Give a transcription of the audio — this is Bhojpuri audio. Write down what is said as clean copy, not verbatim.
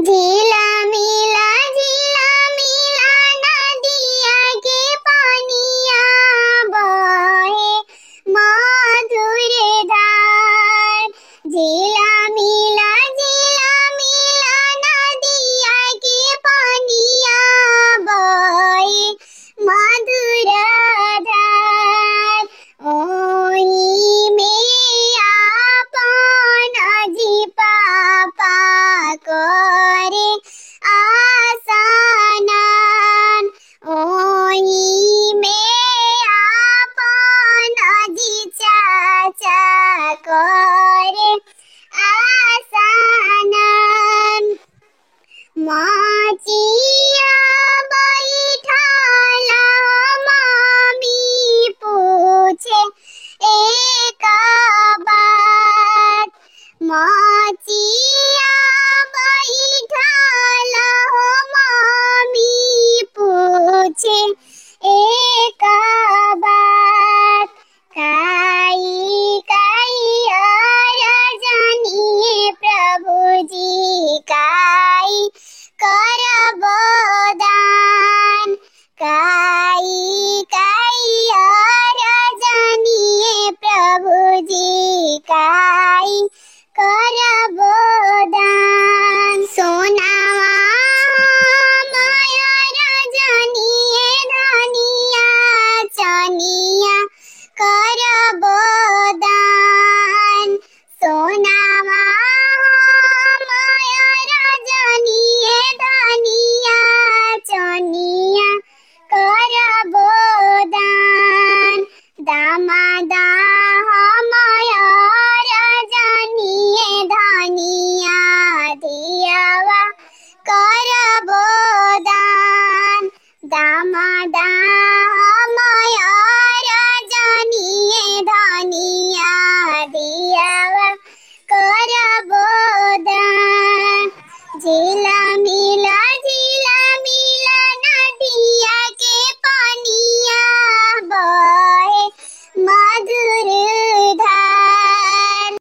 झिलमिला झिलमिला नदिया के पानिया बहे मधुर धार। झिलमिला झिलमिला नदिया के पानिया बहे मधुर धार। ओही में आपन जी पापा करे आसनन। ओही में आपन जी चाचा करे आसनन। माची